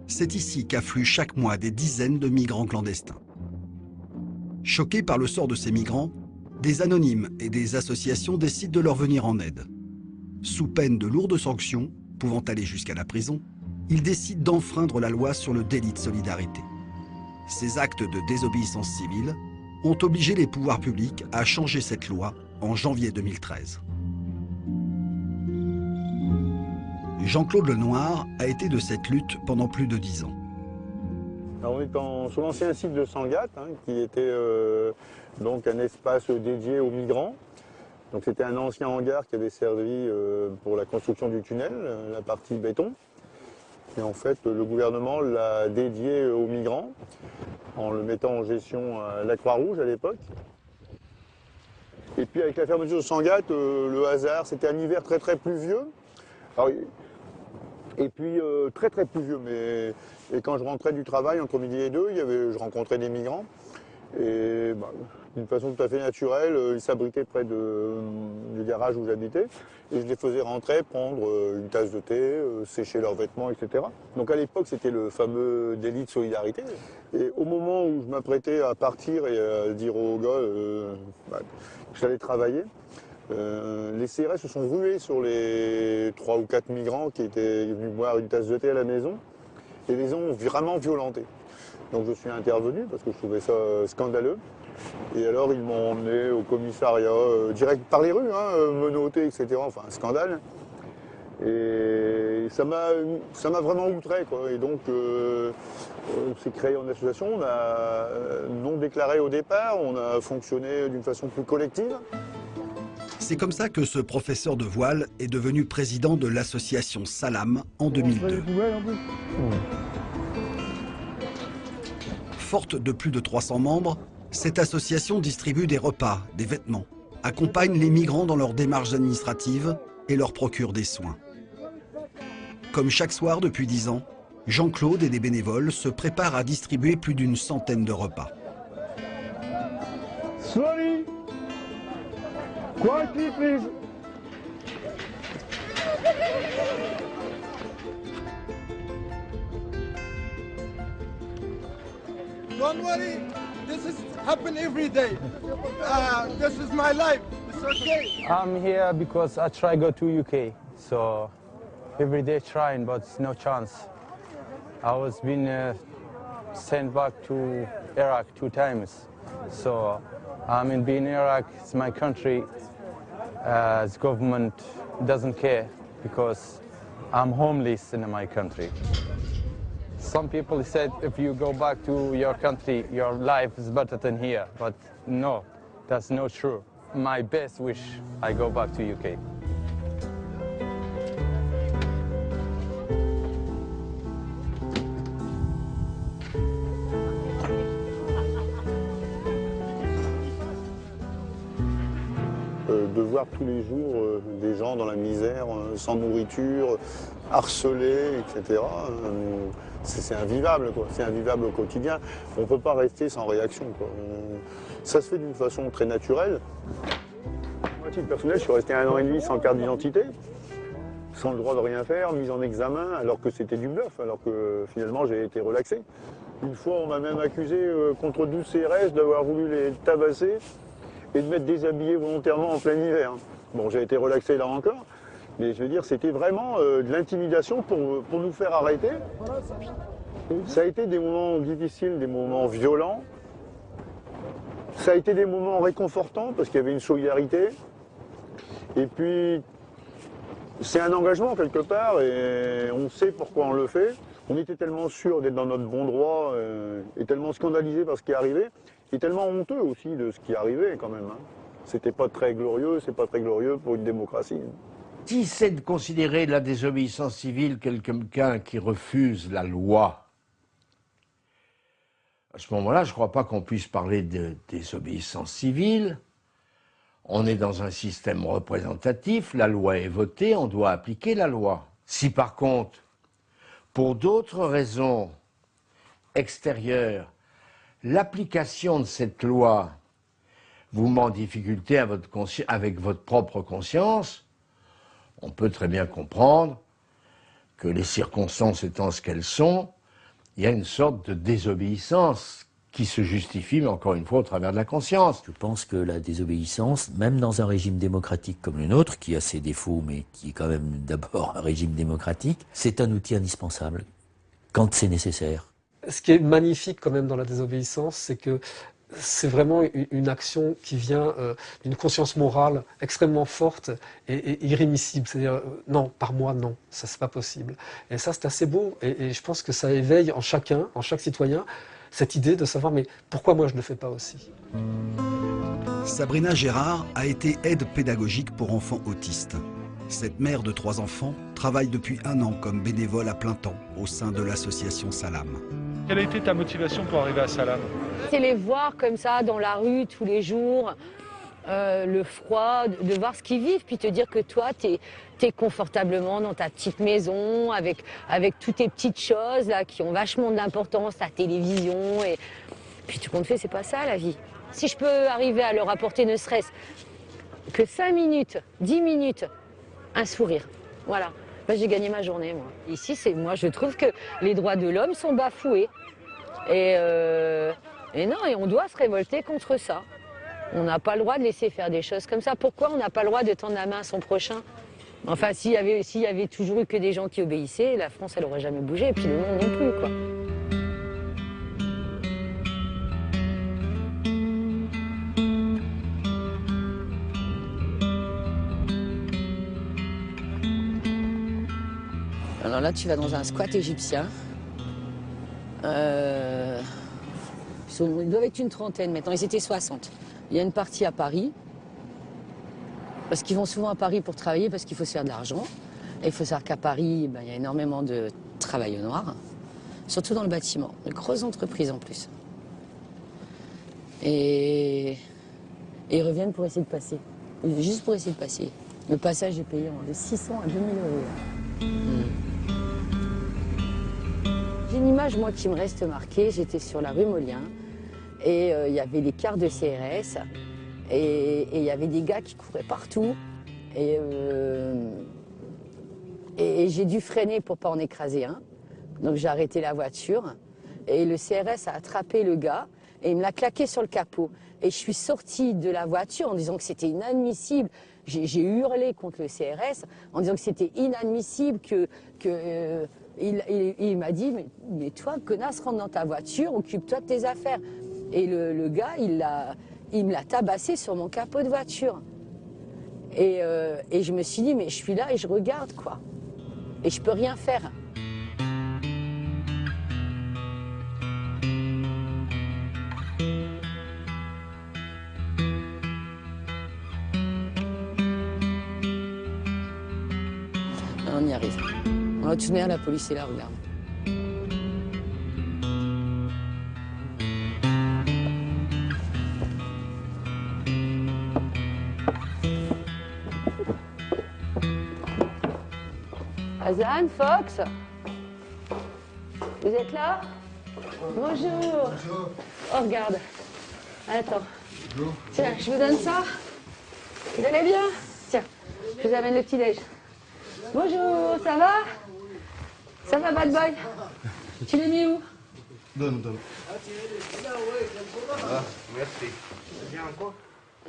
C'est ici qu'affluent chaque mois des dizaines de migrants clandestins. Choqués par le sort de ces migrants, des anonymes et des associations décident de leur venir en aide. Sous peine de lourdes sanctions, pouvant aller jusqu'à la prison, ils décident d'enfreindre la loi sur le délit de solidarité. Ces actes de désobéissance civile ont obligé les pouvoirs publics à changer cette loi en janvier 2013. Jean-Claude Lenoir a été de cette lutte pendant plus de 10 ans. Alors on est sur l'ancien site de Sangatte, qui était donc un espace dédié aux migrants. Donc c'était un ancien hangar qui avait servi pour la construction du tunnel, la partie béton. Et en fait, le gouvernement l'a dédié aux migrants en le mettant en gestion à la Croix-Rouge à l'époque. Et puis avec la fermeture de Sangatte, le hasard, c'était un hiver très très pluvieux. Alors, et puis très très pluvieux, mais et quand je rentrais du travail entre midi et 2, je rencontrais des migrants. Et d'une façon tout à fait naturelle, ils s'abritaient près du garage où j'habitais. Et je les faisais rentrer, prendre une tasse de thé, sécher leurs vêtements, etc. Donc à l'époque, c'était le fameux délit de solidarité. Et au moment où je m'apprêtais à partir et à dire aux gars que j'allais travailler, les CRS se sont rués sur les 3 ou 4 migrants qui étaient venus boire une tasse de thé à la maison et les ont vraiment violentés. Donc je suis intervenu parce que je trouvais ça scandaleux. Et alors ils m'ont emmené au commissariat, direct par les rues, menotté, etc. Enfin, un scandale. Et ça m'a vraiment outré, quoi. Et donc on s'est créé en association, on a non déclaré au départ, on a fonctionné d'une façon plus collective. C'est comme ça que ce professeur de voile est devenu président de l'association Salam en 2002. Forte de plus de 300 membres, cette association distribue des repas, des vêtements, accompagne les migrants dans leurs démarches administratives et leur procure des soins. Comme chaque soir depuis 10 ans, Jean-Claude et des bénévoles se préparent à distribuer plus d'une centaine de repas. Slowly. Quietly, please. Don't worry, this is happen every day. This is my life. It's okay. I'm here because I try go to UK, so every day trying, but no chance. I was being sent back to Iraq 2 times. So being Iraq, it's my country. The government doesn't care because I'm homeless in my country. Some people said if you go back to your country, your life is better than here. But no, that's not true. My best wish, I go back to UK. De voir tous les jours des gens dans la misère, sans nourriture, harcelés, etc. C'est invivable, quoi. C'est invivable au quotidien. On ne peut pas rester sans réaction, quoi. Ça se fait d'une façon très naturelle. Moi, à titre personnel, je suis resté 1 an et demi sans carte d'identité, sans le droit de rien faire, mis en examen, alors que c'était du bluff, alors que finalement j'ai été relaxé. Une fois, on m'a même accusé contre 12 CRS d'avoir voulu les tabasser et de m'être déshabillé volontairement en plein hiver. Bon, j'ai été relaxé là encore, mais je veux dire, c'était vraiment de l'intimidation pour nous faire arrêter. Ça a été des moments difficiles, des moments violents. Ça a été des moments réconfortants parce qu'il y avait une solidarité. Et puis, c'est un engagement quelque part et on sait pourquoi on le fait. On était tellement sûr d'être dans notre bon droit et tellement scandalisé par ce qui est arrivé. Et tellement honteux aussi de ce qui arrivait quand même. C'était pas très glorieux, c'est pas très glorieux pour une démocratie. Si c'est de considérer la désobéissance civile quelqu'un qui refuse la loi, à ce moment-là, je ne crois pas qu'on puisse parler de désobéissance civile. On est dans un système représentatif, la loi est votée, on doit appliquer la loi. Si par contre, pour d'autres raisons extérieures, l'application de cette loi vous met en difficulté avec votre propre conscience, on peut très bien comprendre que les circonstances étant ce qu'elles sont, il y a une sorte de désobéissance qui se justifie, mais encore une fois, au travers de la conscience. Je pense que la désobéissance, même dans un régime démocratique comme le nôtre, qui a ses défauts, mais qui est quand même d'abord un régime démocratique, c'est un outil indispensable, quand c'est nécessaire. Ce qui est magnifique quand même dans la désobéissance, c'est que c'est vraiment une action qui vient d'une conscience morale extrêmement forte et irrémissible. C'est-à-dire, non, par moi, non, ça c'est pas possible. Et ça c'est assez beau et je pense que ça éveille en chaque citoyen, cette idée de savoir mais pourquoi moi je ne le fais pas aussi. Sabrina Gérard a été aide pédagogique pour enfants autistes. Cette mère de 3 enfants travaille depuis 1 an comme bénévole à plein temps au sein de l'association Salam. Quelle a été ta motivation pour arriver à Salam? C'est les voir comme ça dans la rue tous les jours, le froid, de voir ce qu'ils vivent, puis te dire que toi, tu es confortablement dans ta petite maison, avec toutes tes petites choses là, qui ont vachement de l'importance, ta télévision, et puis tout compte fait, c'est pas ça la vie. Si je peux arriver à leur apporter ne serait-ce que 5 minutes, 10 minutes, un sourire, voilà. Ben, j'ai gagné ma journée, moi. Ici, moi, je trouve que les droits de l'homme sont bafoués. Et non, et on doit se révolter contre ça. On n'a pas le droit de laisser faire des choses comme ça. Pourquoi on n'a pas le droit de tendre la main à son prochain? Enfin, s'il y avait toujours eu que des gens qui obéissaient, la France, elle n'aurait jamais bougé, et puis le monde non plus, quoi. Alors là, tu vas dans un squat égyptien. Ils doivent être une trentaine maintenant, ils étaient 60. Il y a une partie à Paris, parce qu'ils vont souvent à Paris pour travailler, parce qu'il faut se faire de l'argent. Et il faut savoir qu'à Paris, il y a énormément de travail au noir, surtout dans le bâtiment, de grosses entreprises en plus. Et ils reviennent pour essayer de passer, juste pour essayer de passer. Le passage est payant de 600 à 2000 €. J'ai une image, moi, qui me reste marquée. J'étais sur la rue Molien et il y avait les cars de CRS et il y avait des gars qui couraient partout. Et j'ai dû freiner pour pas en écraser un. Donc j'ai arrêté la voiture et le CRS a attrapé le gars et il me l'a claqué sur le capot. Et je suis sortie de la voiture en disant que c'était inadmissible. J'ai hurlé contre le CRS en disant que c'était inadmissible il m'a dit, mais toi, connasse, rentre dans ta voiture, occupe-toi de tes affaires. Et le gars, il me l'a tabassé sur mon capot de voiture. Et je me suis dit, mais je suis là et je regarde, quoi. Et je peux rien faire. On y arrive. On va tout de même, la police est là, regarde. Azan, Fox, vous êtes là? Bonjour. Oh, regarde. Attends. Tiens, je vous donne ça. Vous allez bien? Tiens, je vous amène le petit-déj. Bonjour, ça va? Ça va, bad boy? Tu l'as mis où? Donne. Ah, merci. Tu viens encore?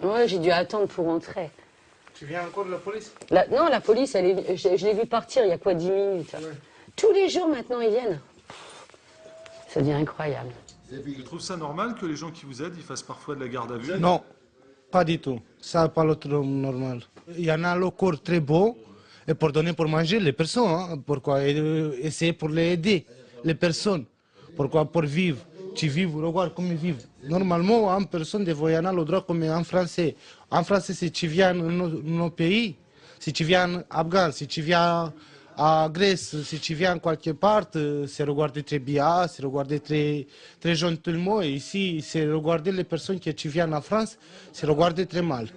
Ouais, j'ai dû attendre pour rentrer. Tu viens encore de la police? Non, la police, je l'ai vu partir il y a quoi, 10 minutes. Ouais. Tous les jours maintenant, ils viennent. Ça devient incroyable. Tu trouves ça normal que les gens qui vous aident, ils fassent parfois de la garde à vue? Non, pas du tout. Ça, pas le normal. Il y en a le corps très beau, et pour donner pour manger les personnes. Hein. Pourquoi essayer pour les aider, les personnes. Pourquoi pour vivre. Tu vis, regarde comment ils vivent. Normalement, une personne devrait y avoir le droit comme en français. En français, si tu viens dans nos pays, si tu viens en Afghan, si tu viens à Grèce, si tu viens quelque part, c'est regarder très bien, c'est regarder très gentiment. Et ici, c'est regarder les personnes que tu viens en France, c'est regarder très mal.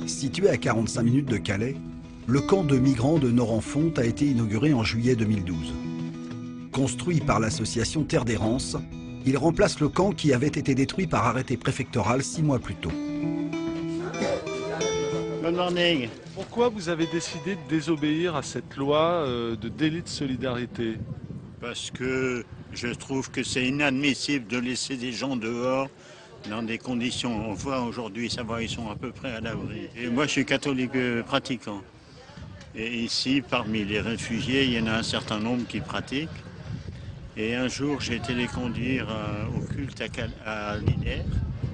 Situé à 45 minutes de Calais, le camp de migrants de Norenfonte a été inauguré en juillet 2012. Construit par l'association Terre d'Errance, il remplace le camp qui avait été détruit par arrêté préfectoral 6 mois plus tôt. Good morning. Pourquoi vous avez décidé de désobéir à cette loi de délit de solidarité? Parce que je trouve que c'est inadmissible de laisser des gens dehors dans des conditions. On voit aujourd'hui, ça va, ils sont à peu près à l'abri. Et moi, je suis catholique pratiquant. Et ici, parmi les réfugiés, il y en a un certain nombre qui pratiquent. Et un jour, j'ai été les conduire au culte à Linaire.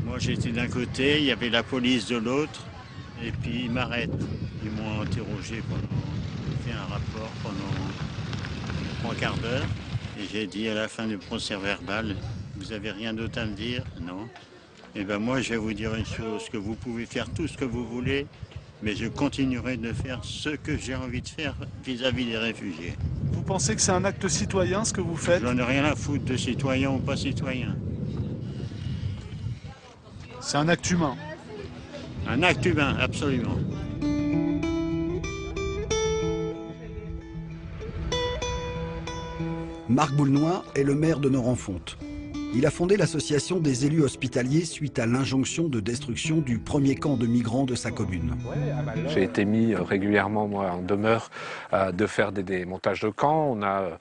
Moi, j'étais d'un côté, il y avait la police de l'autre. Et puis, ils m'arrêtent. Ils m'ont interrogé fait un rapport pendant 3 quarts d'heure. Et j'ai dit à la fin du procès verbal, vous avez rien d'autre à me dire? Non. Eh bien, moi, je vais vous dire une chose, que vous pouvez faire tout ce que vous voulez, mais je continuerai de faire ce que j'ai envie de faire vis-à-vis des réfugiés. Vous pensez que c'est un acte citoyen, ce que vous faites? J'en ai rien à foutre de citoyen ou pas citoyen. C'est un acte humain. Un acte humain, absolument. Marc Boulnois est le maire de Norenfonte. Il a fondé l'association des élus hospitaliers suite à l'injonction de destruction du premier camp de migrants de sa commune. J'ai été mis régulièrement, moi, en demeure de faire des démontages de camps. On a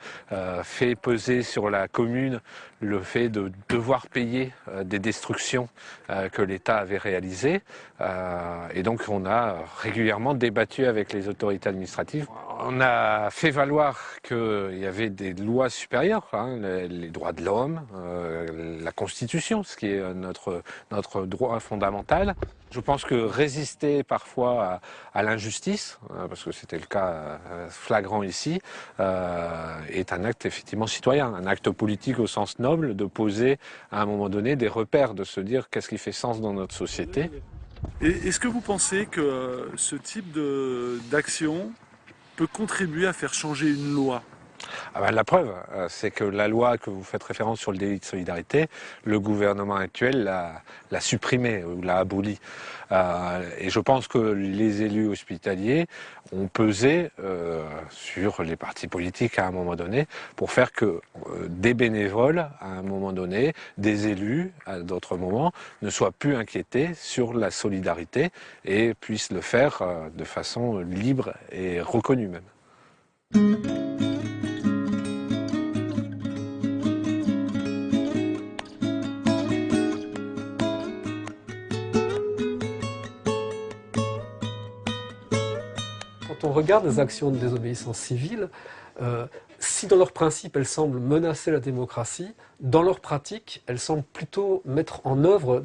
fait peser sur la commune le fait de devoir payer des destructions que l'État avait réalisées. Et donc on a régulièrement débattu avec les autorités administratives. On a fait valoir qu'il y avait des lois supérieures, hein, les droits de l'homme, la Constitution, ce qui est notre droit fondamental. Je pense que résister parfois à l'injustice, parce que c'était le cas flagrant ici, est un acte effectivement citoyen, un acte politique au sens noble, de poser à un moment donné des repères, de se dire qu'est-ce qui fait sens dans notre société. Et est-ce que vous pensez que ce type d'action peut contribuer à faire changer une loi? La preuve, c'est que la loi que vous faites référence sur le délit de solidarité, le gouvernement actuel l'a supprimée ou l'a abolie. Et je pense que les élus hospitaliers ont pesé sur les partis politiques à un moment donné pour faire que des bénévoles, à un moment donné, des élus, à d'autres moments, ne soient plus inquiétés sur la solidarité et puissent le faire de façon libre et reconnue même. quand on regarde les actions de désobéissance civile, si dans leur principe elles semblent menacer la démocratie, dans leur pratique elles semblent plutôt mettre en œuvre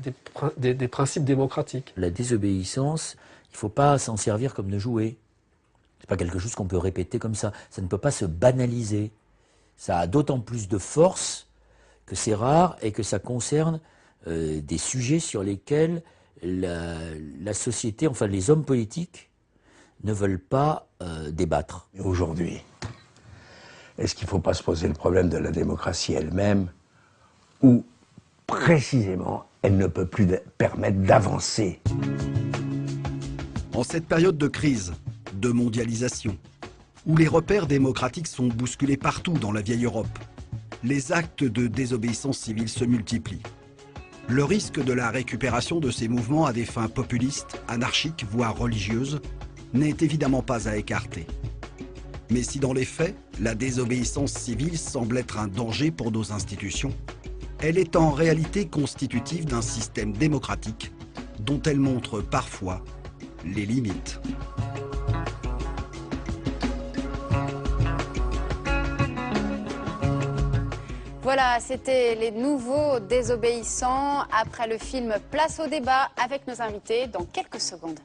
des principes démocratiques. La désobéissance, il ne faut pas s'en servir comme de jouet. Ce n'est pas quelque chose qu'on peut répéter comme ça. Ça ne peut pas se banaliser. Ça a d'autant plus de force que c'est rare et que ça concerne des sujets sur lesquels la société, enfin les hommes politiques, ne veulent pas débattre. Aujourd'hui, est-ce qu'il ne faut pas se poser le problème de la démocratie elle-même, où précisément elle ne peut plus permettre d'avancer? En cette période de crise, de mondialisation, où les repères démocratiques sont bousculés partout dans la vieille Europe, les actes de désobéissance civile se multiplient. Le risque de la récupération de ces mouvements à des fins populistes, anarchiques, voire religieuses, n'est évidemment pas à écarter. Mais si dans les faits, la désobéissance civile semble être un danger pour nos institutions, elle est en réalité constitutive d'un système démocratique dont elle montre parfois les limites. Voilà, c'était les nouveaux désobéissants après le film Place au débat avec nos invités dans quelques secondes.